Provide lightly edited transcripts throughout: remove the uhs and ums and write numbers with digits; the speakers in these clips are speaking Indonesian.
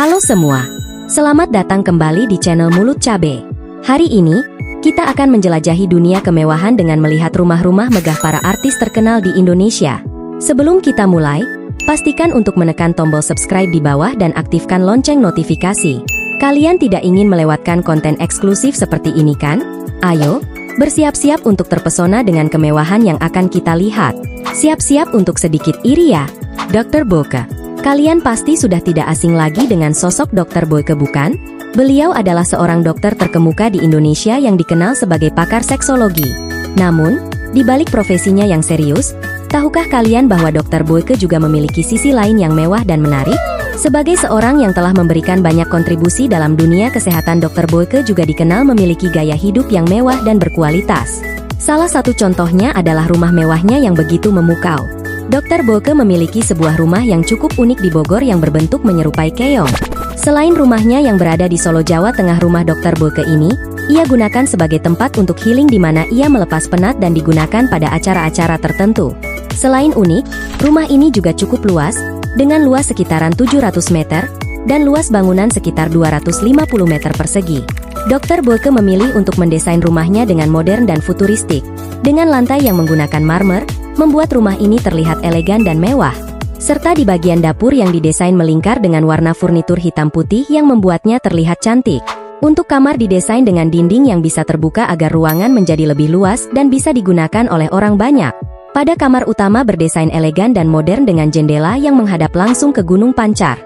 Halo semua, selamat datang kembali di channel Mulut Cabe. Hari ini, kita akan menjelajahi dunia kemewahan dengan melihat rumah-rumah megah para artis terkenal di Indonesia. Sebelum kita mulai, pastikan untuk menekan tombol subscribe di bawah dan aktifkan lonceng notifikasi. Kalian tidak ingin melewatkan konten eksklusif seperti ini kan? Ayo, bersiap-siap untuk terpesona dengan kemewahan yang akan kita lihat. Siap-siap untuk sedikit iri ya, Dr. Boyke. Kalian pasti sudah tidak asing lagi dengan sosok Dr. Boyke bukan? Beliau adalah seorang dokter terkemuka di Indonesia yang dikenal sebagai pakar seksologi. Namun, di balik profesinya yang serius, tahukah kalian bahwa Dr. Boyke juga memiliki sisi lain yang mewah dan menarik? Sebagai seorang yang telah memberikan banyak kontribusi dalam dunia kesehatan, Dr. Boyke juga dikenal memiliki gaya hidup yang mewah dan berkualitas. Salah satu contohnya adalah rumah mewahnya yang begitu memukau. Dr. Boyke memiliki sebuah rumah yang cukup unik di Bogor yang berbentuk menyerupai keong. Selain rumahnya yang berada di Solo, Jawa Tengah, rumah Dr. Boyke ini, ia gunakan sebagai tempat untuk healing di mana ia melepas penat dan digunakan pada acara-acara tertentu. Selain unik, rumah ini juga cukup luas, dengan luas sekitaran 700 meter, dan luas bangunan sekitar 250 meter persegi. Dr. Boyke memilih untuk mendesain rumahnya dengan modern dan futuristik, dengan lantai yang menggunakan marmer, membuat rumah ini terlihat elegan dan mewah. Serta di bagian dapur yang didesain melingkar dengan warna furnitur hitam putih yang membuatnya terlihat cantik. Untuk kamar didesain dengan dinding yang bisa terbuka agar ruangan menjadi lebih luas dan bisa digunakan oleh orang banyak. Pada kamar utama berdesain elegan dan modern dengan jendela yang menghadap langsung ke Gunung Pancar.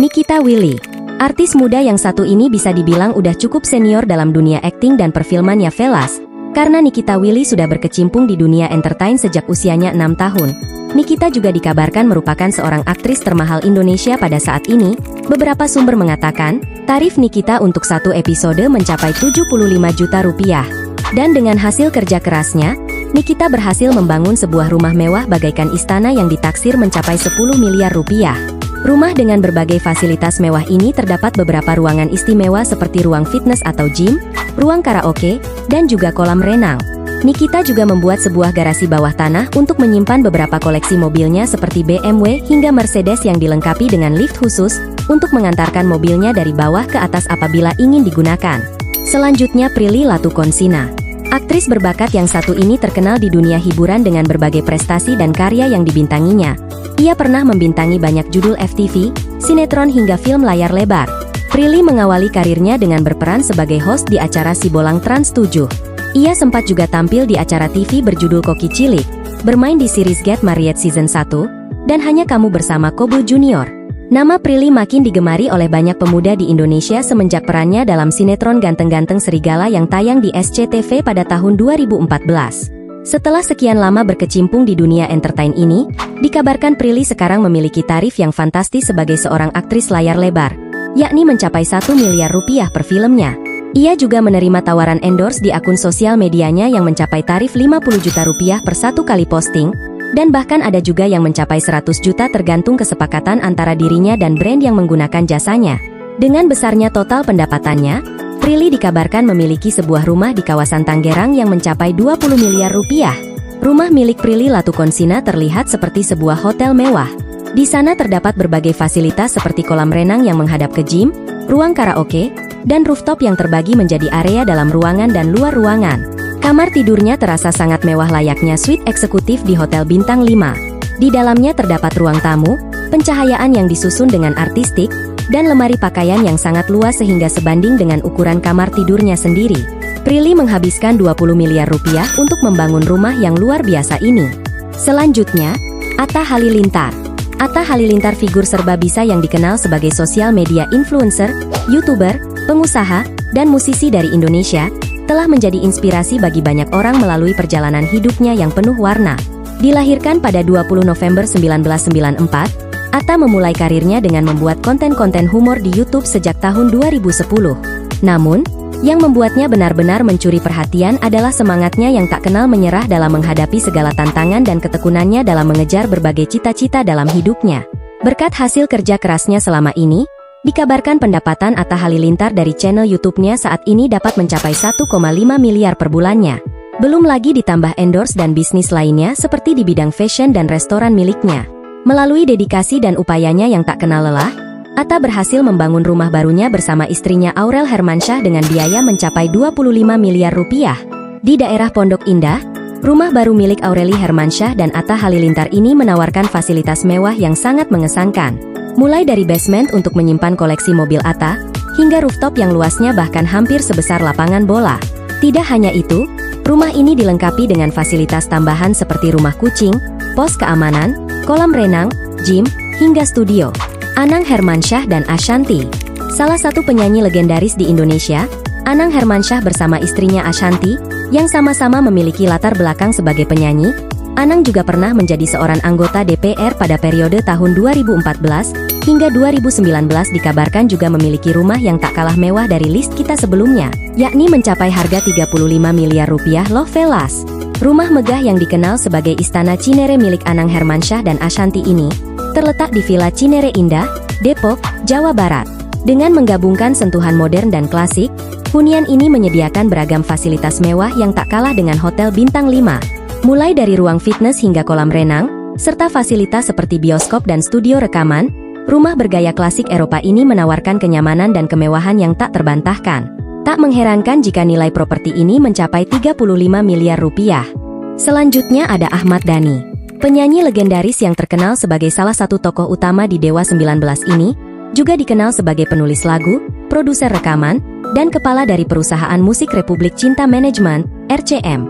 Nikita Willy, artis muda yang satu ini bisa dibilang udah cukup senior dalam dunia akting dan perfilmannya velas. Karena Nikita Willy sudah berkecimpung di dunia entertain sejak usianya 6 tahun. Nikita juga dikabarkan merupakan seorang aktris termahal Indonesia pada saat ini. Beberapa sumber mengatakan, tarif Nikita untuk satu episode mencapai 75 juta rupiah. Dan dengan hasil kerja kerasnya, Nikita berhasil membangun sebuah rumah mewah bagaikan istana yang ditaksir mencapai 10 miliar rupiah. Rumah dengan berbagai fasilitas mewah ini terdapat beberapa ruangan istimewa seperti ruang fitness atau gym, ruang karaoke, dan juga kolam renang. Nikita juga membuat sebuah garasi bawah tanah untuk menyimpan beberapa koleksi mobilnya seperti BMW hingga Mercedes yang dilengkapi dengan lift khusus untuk mengantarkan mobilnya dari bawah ke atas apabila ingin digunakan. Selanjutnya Prilly Latuconsina. Aktris berbakat yang satu ini terkenal di dunia hiburan dengan berbagai prestasi dan karya yang dibintanginya. Ia pernah membintangi banyak judul FTV, sinetron hingga film layar lebar. Prilly mengawali karirnya dengan berperan sebagai host di acara Sibolang Trans 7. Ia sempat juga tampil di acara TV berjudul Koki Cilik, bermain di series Get Married Season 1, dan Hanya Kamu Bersama Kobo Junior. Nama Prilly makin digemari oleh banyak pemuda di Indonesia semenjak perannya dalam sinetron Ganteng-Ganteng Serigala yang tayang di SCTV pada tahun 2014. Setelah sekian lama berkecimpung di dunia entertain ini, dikabarkan Prilly sekarang memiliki tarif yang fantastis sebagai seorang aktris layar lebar, yakni mencapai 1 miliar rupiah per filmnya. Ia juga menerima tawaran endorse di akun sosial medianya yang mencapai tarif 50 juta rupiah per satu kali posting, dan bahkan ada juga yang mencapai 100 juta tergantung kesepakatan antara dirinya dan brand yang menggunakan jasanya. Dengan besarnya total pendapatannya, Prilly dikabarkan memiliki sebuah rumah di kawasan Tangerang yang mencapai 20 miliar rupiah. Rumah milik Prilly Latuconsina terlihat seperti sebuah hotel mewah. Di sana terdapat berbagai fasilitas seperti kolam renang yang menghadap ke gym, ruang karaoke, dan rooftop yang terbagi menjadi area dalam ruangan dan luar ruangan. Kamar tidurnya terasa sangat mewah layaknya suite eksekutif di Hotel Bintang 5. Di dalamnya terdapat ruang tamu, pencahayaan yang disusun dengan artistik, dan lemari pakaian yang sangat luas sehingga sebanding dengan ukuran kamar tidurnya sendiri. Prilly menghabiskan 20 miliar rupiah untuk membangun rumah yang luar biasa ini. Selanjutnya, Atta Halilintar. Atta Halilintar figur serba bisa yang dikenal sebagai sosial media influencer, YouTuber, pengusaha, dan musisi dari Indonesia, telah menjadi inspirasi bagi banyak orang melalui perjalanan hidupnya yang penuh warna. Dilahirkan pada 20 November 1994, Atta memulai karirnya dengan membuat konten-konten humor di YouTube sejak tahun 2010. Namun, yang membuatnya benar-benar mencuri perhatian adalah semangatnya yang tak kenal menyerah dalam menghadapi segala tantangan dan ketekunannya dalam mengejar berbagai cita-cita dalam hidupnya. Berkat hasil kerja kerasnya selama ini, dikabarkan pendapatan Atta Halilintar dari channel YouTube-nya saat ini dapat mencapai 1,5 miliar per bulannya. Belum lagi ditambah endorse dan bisnis lainnya seperti di bidang fashion dan restoran miliknya. Melalui dedikasi dan upayanya yang tak kenal lelah, Atta berhasil membangun rumah barunya bersama istrinya Aurel Hermansyah dengan biaya mencapai 25 miliar rupiah. Di daerah Pondok Indah, rumah baru milik Aureli Hermansyah dan Atta Halilintar ini menawarkan fasilitas mewah yang sangat mengesankan. Mulai dari basement untuk menyimpan koleksi mobil Atta, hingga rooftop yang luasnya bahkan hampir sebesar lapangan bola. Tidak hanya itu, rumah ini dilengkapi dengan fasilitas tambahan seperti rumah kucing, pos keamanan, kolam renang, gym, hingga studio. Anang Hermansyah dan Ashanty. Salah satu penyanyi legendaris di Indonesia, Anang Hermansyah bersama istrinya Ashanty, yang sama-sama memiliki latar belakang sebagai penyanyi. Anang juga pernah menjadi seorang anggota DPR pada periode tahun 2014 hingga 2019. Dikabarkan juga memiliki rumah yang tak kalah mewah dari list kita sebelumnya, yakni mencapai harga 35 miliar rupiah loh Velas. Rumah megah yang dikenal sebagai Istana Cinere milik Anang Hermansyah dan Ashanty ini terletak di Villa Cinere Indah, Depok, Jawa Barat. Dengan menggabungkan sentuhan modern dan klasik, hunian ini menyediakan beragam fasilitas mewah yang tak kalah dengan hotel bintang 5. Mulai dari ruang fitness hingga kolam renang, serta fasilitas seperti bioskop dan studio rekaman, rumah bergaya klasik Eropa ini menawarkan kenyamanan dan kemewahan yang tak terbantahkan. Tak mengherankan jika nilai properti ini mencapai 35 miliar rupiah. Selanjutnya ada Ahmad Dhani. Penyanyi legendaris yang terkenal sebagai salah satu tokoh utama di Dewa 19 ini, juga dikenal sebagai penulis lagu, produser rekaman, dan kepala dari perusahaan musik Republik Cinta Management, RCM.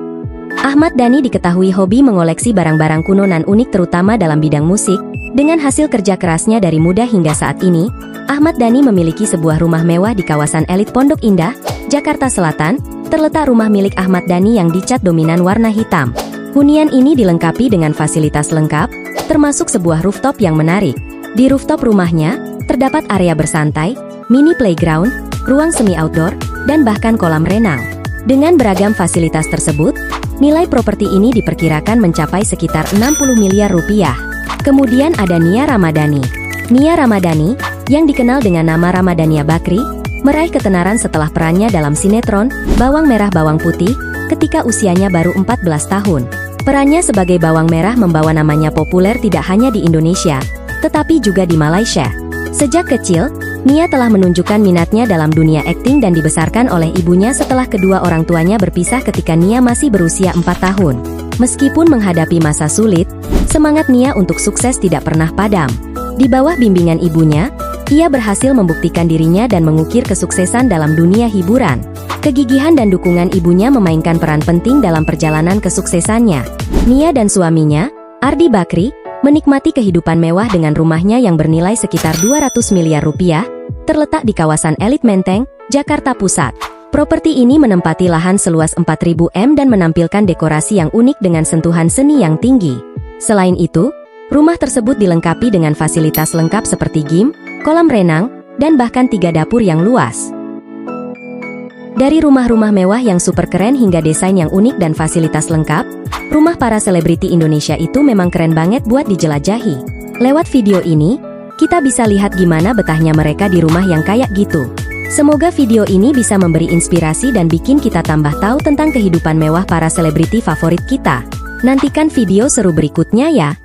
Ahmad Dhani diketahui hobi mengoleksi barang-barang kuno dan unik terutama dalam bidang musik. Dengan hasil kerja kerasnya dari muda hingga saat ini, Ahmad Dhani memiliki sebuah rumah mewah di kawasan elit Pondok Indah, Jakarta Selatan. Terletak rumah milik Ahmad Dhani yang dicat dominan warna hitam. Hunian ini dilengkapi dengan fasilitas lengkap, termasuk sebuah rooftop yang menarik. Di rooftop rumahnya, terdapat area bersantai, mini playground, ruang semi outdoor, dan bahkan kolam renang. Dengan beragam fasilitas tersebut, nilai properti ini diperkirakan mencapai sekitar 60 miliar rupiah. Kemudian ada Nia Ramadhani. Nia Ramadhani, yang dikenal dengan nama Ramadhania Bakri, meraih ketenaran setelah perannya dalam sinetron Bawang Merah Bawang Putih ketika usianya baru 14 tahun. Perannya sebagai Bawang Merah membawa namanya populer tidak hanya di Indonesia, tetapi juga di Malaysia. Sejak kecil, Nia telah menunjukkan minatnya dalam dunia akting dan dibesarkan oleh ibunya setelah kedua orang tuanya berpisah ketika Nia masih berusia 4 tahun. Meskipun menghadapi masa sulit, semangat Nia untuk sukses tidak pernah padam. Di bawah bimbingan ibunya, ia berhasil membuktikan dirinya dan mengukir kesuksesan dalam dunia hiburan. Kegigihan dan dukungan ibunya memainkan peran penting dalam perjalanan kesuksesannya. Nia dan suaminya, Ardi Bakri, menikmati kehidupan mewah dengan rumahnya yang bernilai sekitar 200 miliar rupiah, terletak di kawasan elit Menteng, Jakarta Pusat. Properti ini menempati lahan seluas 4.000 m dan menampilkan dekorasi yang unik dengan sentuhan seni yang tinggi. Selain itu, rumah tersebut dilengkapi dengan fasilitas lengkap seperti gym, kolam renang, dan bahkan 3 dapur yang luas. Dari rumah-rumah mewah yang super keren hingga desain yang unik dan fasilitas lengkap, rumah para selebriti Indonesia itu memang keren banget buat dijelajahi. Lewat video ini, kita bisa lihat gimana betahnya mereka di rumah yang kayak gitu. Semoga video ini bisa memberi inspirasi dan bikin kita tambah tahu tentang kehidupan mewah para selebriti favorit kita. Nantikan video seru berikutnya ya.